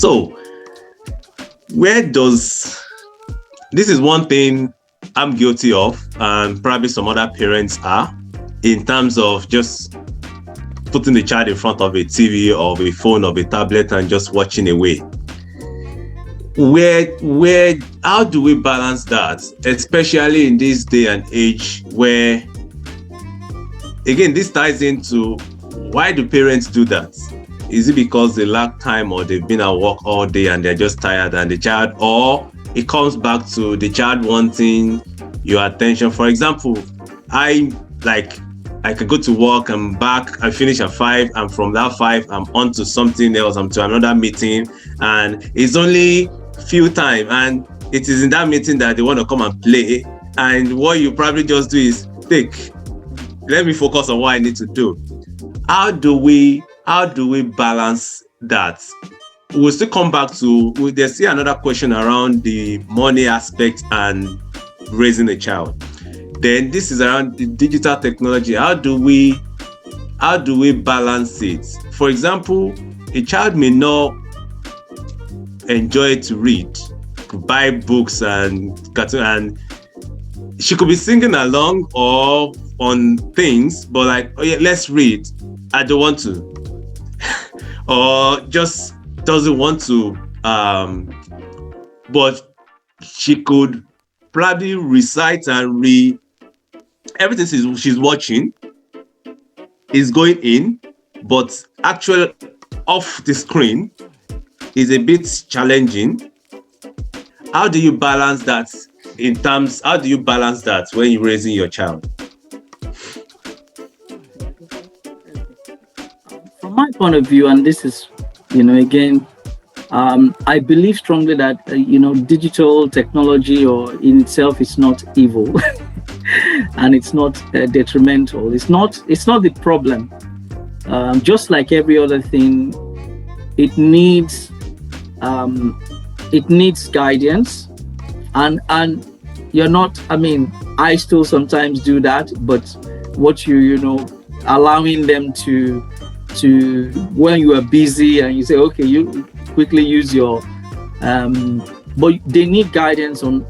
So this is one thing I'm guilty of, and probably some other parents are, in terms of just putting the child in front of a TV or a phone or a tablet and just watching away. How do we balance that, especially in this day and age where, again, this ties into why do parents do that? Is it because they lack time, or they've been at work all day and they're just tired, and the child, or it comes back to the child wanting your attention? For example, I could go to work, I'm back, I finish at 5, and from that 5, I'm on to something else, I'm to another meeting, and it's only few time, and it is in that meeting that they want to come and play, and what you probably just do is let me focus on what I need to do. How do we balance that? We'll still come back to, there's still another question around the money aspect and raising a child. Then this is around the digital technology. How do we balance it? For example, a child may not enjoy to read, buy books and cartoon, and she could be singing along or on things, but like, oh yeah, let's read. I don't want to, or just doesn't want to. But she could probably recite and read everything she's watching is going in, but actually off the screen is a bit challenging. How do you balance that when you're raising your child? From my point of view, and this is, again, I believe strongly that, digital technology or in itself is not evil and it's not detrimental. It's not the problem. Just like every other thing, it needs guidance, and you're not, I still sometimes do that, but what allowing them to when you are busy and you say, okay, you quickly use your but they need guidance on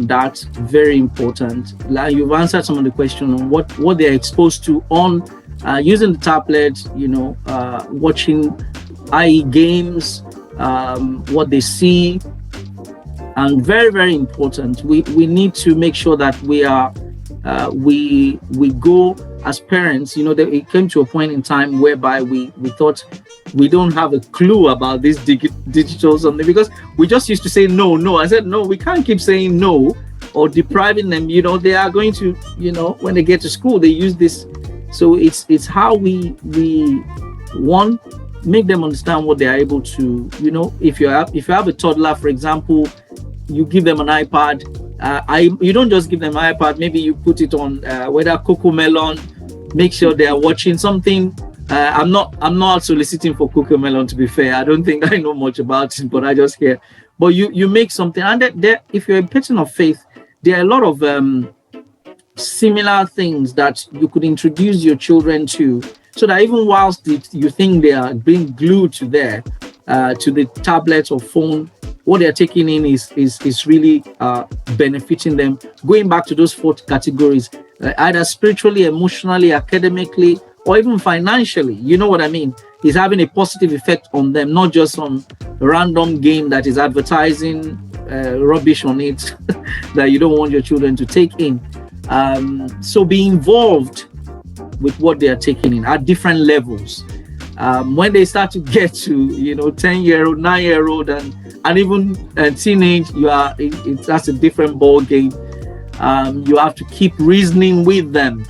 that. Very important. Like, you've answered some of the question on what they're exposed to on using the tablet, watching, i.e. games, what they see. And very, very important, we need to make sure that we are we go as parents. It came to a point in time whereby we thought we don't have a clue about this digital something, because we just used to say no. I said, no, we can't keep saying no or depriving them. They are going to, when they get to school, they use this. So it's how we make them understand what they are able to, if you have a toddler, for example, you give them an iPad. You don't just give them an iPad. Maybe you put it on whether Cocomelon. Make sure they are watching something. I'm not soliciting for Cocomelon, to be fair. I don't think I know much about it, but I just hear. But you make something, and there, if you're a person of faith, there are a lot of similar things that you could introduce your children to, so that even whilst you think they are being glued to the tablet or phone, what they're taking in is really benefiting them. Going back to those 4 categories, either spiritually, emotionally, academically, or even financially, you know what I mean, is having a positive effect on them, not just on a random game that is advertising rubbish on it that you don't want your children to take in. So be involved with what they are taking in at different levels. When they start to get to 10-year-old, 9-year-old, and even teenage, that's a different ball game. You have to keep reasoning with them.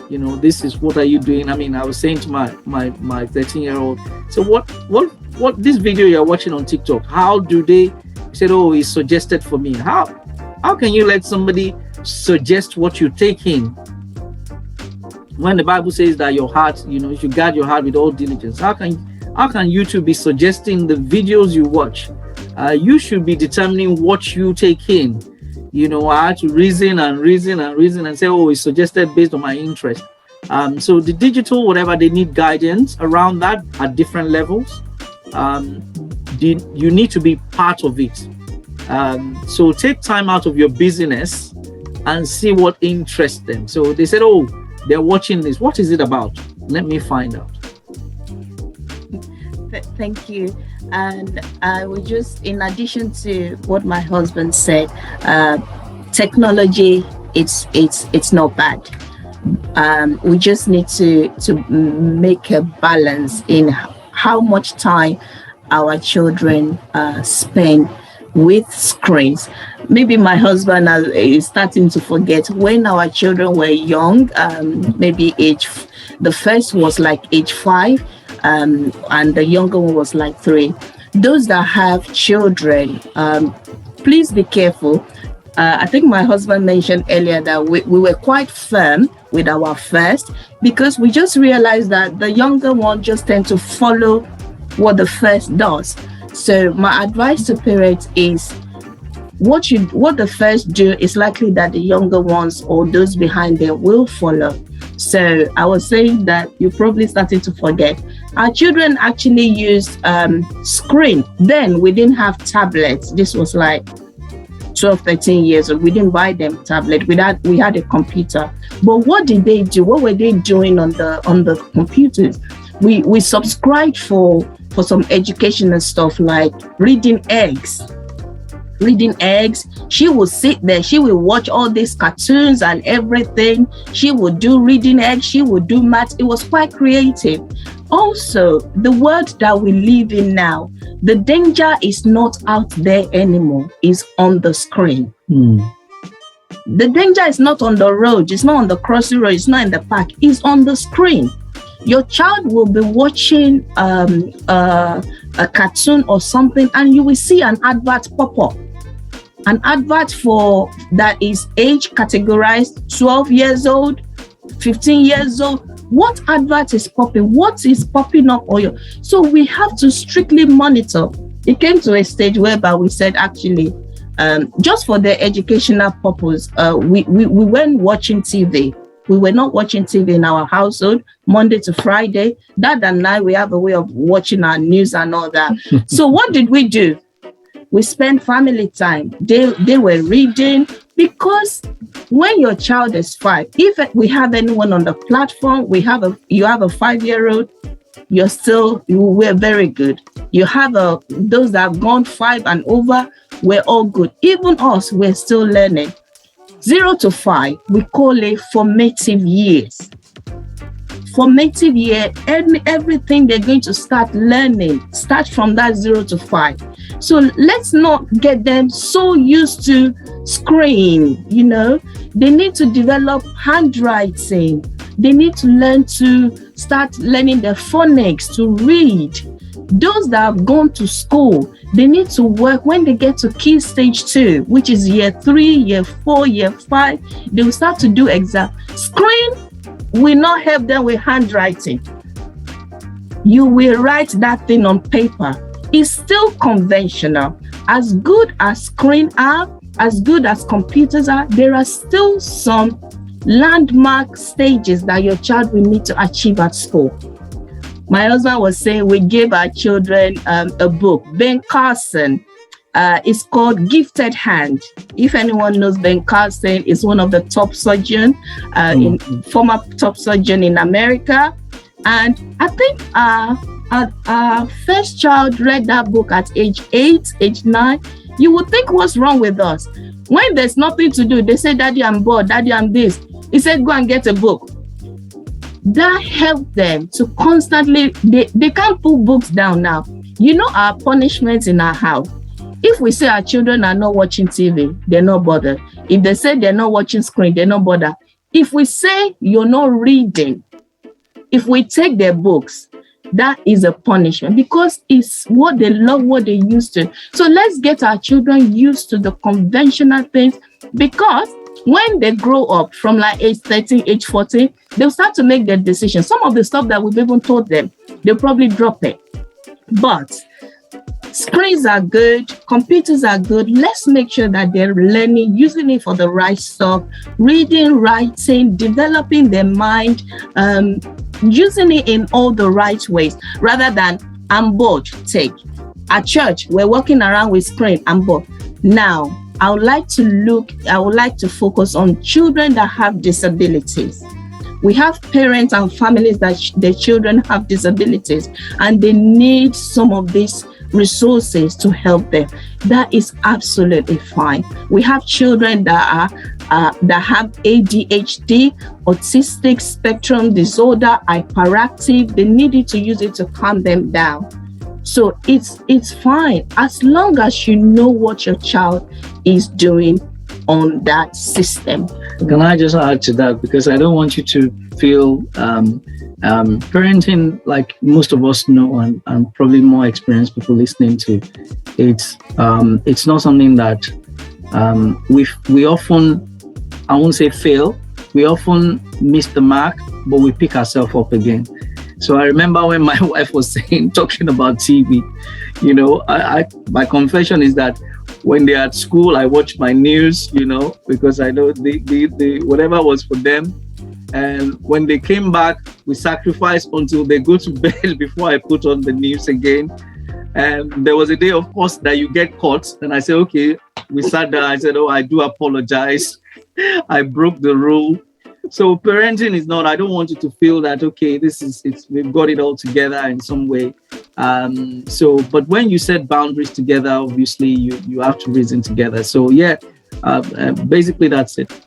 This is, what are you doing? I was saying to my 13-year-old, so what this video you're watching on TikTok, how do they? He said, oh, it's suggested for me. How can you let somebody suggest what you take in, when the Bible says that your heart, you should guard your heart with all diligence? How can YouTube be suggesting the videos you watch? You should be determining what you take in. I had to reason and say, oh, it's suggested based on my interest. So the digital, whatever, they need guidance around that at different levels. you need to be part of it. So take time out of your busyness and see what interests them. So they said, oh, they're watching this. What is it about? Let me find out. Thank you. And I would just, in addition to what my husband said, technology, it's not bad. We just need to make a balance in how much time our children spend with screens. Maybe my husband is starting to forget when our children were young, maybe the first was like age 5, and the younger one was like 3. Those that have children, please be careful. I think my husband mentioned earlier that we were quite firm with our first, because we just realized that the younger one just tend to follow what the first does. So my advice to parents is what the first do is likely that the younger ones or those behind them will follow. So I was saying that you're probably starting to forget. Our children actually used screen. Then we didn't have tablets. This was like 12, 13 years old. We didn't buy them tablet. We had a computer. But what did they do? What were they doing on the computers? We subscribed for some educational stuff like reading eggs. She would sit there, she will watch all these cartoons and everything. She would do reading eggs, she would do math. It was quite creative. Also, the world that we live in now, the danger is not out there anymore, it's on the screen. The danger is not on the road, it's not on the crossing road, it's not in the park, it's on the screen. Your child will be watching a cartoon or something, and you will see an advert pop up. An advert for that is age categorized 12 years old, 15 years old. What advert is popping? What is popping up on your? So we have to strictly monitor. It came to a stage whereby we said, actually, just for the educational purpose, we weren't watching TV. We were not watching TV in our household Monday to Friday. Dad and I, we have a way of watching our news and all that. So what did we do? We spent family time. They were reading, because when your child is 5, if we have anyone on the platform, you have a 5-year-old, we're very good. You have those that have gone 5 and over, we're all good. Even us, we're still learning. 0 to 5, we call it formative years. Formative year, everything they're going to start learning, start from that 0 to 5. So let's not get them so used to screen, They need to develop handwriting. They need to learn to start learning the phonics, to read. Those that have gone to school, they need to work when they get to key stage 2, which is year 3, year 4, year 5. They will start to do exam. Screen will not help them with handwriting. You will write that thing on paper. It's still conventional. As good as screen are, as good as computers are, there are still some landmark stages that your child will need to achieve at school. My husband was saying we gave our children a book. Ben Carson, it's called Gifted Hand. If anyone knows Ben Carson, is one of the top surgeon, former top surgeon in America. And I think our first child read that book at age 8, age 9. You would think, what's wrong with us? When there's nothing to do, they say, Daddy, I'm bored, Daddy, I'm this. He said, go and get a book. That helped them to constantly, they can't put books down now. Our punishments in our house. If we say our children are not watching TV, they're not bothered. If they say they're not watching screen, they're not bothered. If we say you're not reading, if we take their books, that is a punishment, because it's what they love, what they used to. So let's get our children used to the conventional things, because when they grow up from like age 13, age 14, they'll start to make their decisions. Some of the stuff that we've even told them, they'll probably drop it. But screens are good, computers are good. Let's make sure that they're learning, using it for the right stuff, reading, writing, developing their mind, using it in all the right ways, rather than I'm bored, take. At church, we're walking around with screen and book. Now, I would like to focus on children that have disabilities. We have parents and families that their children have disabilities, and they need some of these resources to help them. That is absolutely fine. We have children that have ADHD, autistic spectrum disorder, hyperactive. They need you to use it to calm them down. So it's fine as long as you know what your child is doing on that system. Can I just add to that? Because I don't want you to feel parenting, like most of us know, and probably more experienced people listening to, it's not something that we often, I won't say fail, we often miss the mark, but we pick ourselves up again. So I remember when my wife was talking about TV, you know, my confession is that when they're at school, I watch my news, you know, because I know the whatever was for them. And when they came back, we sacrificed until they go to bed before I put on the news again. And there was a day, of course, that you get caught. And I said, okay, we sat down. I said, oh, I do apologize. I broke the rule. So parenting is not, I don't want you to feel that, okay, we've got it all together in some way. But when you set boundaries together, obviously you have to reason together. So yeah, basically that's it.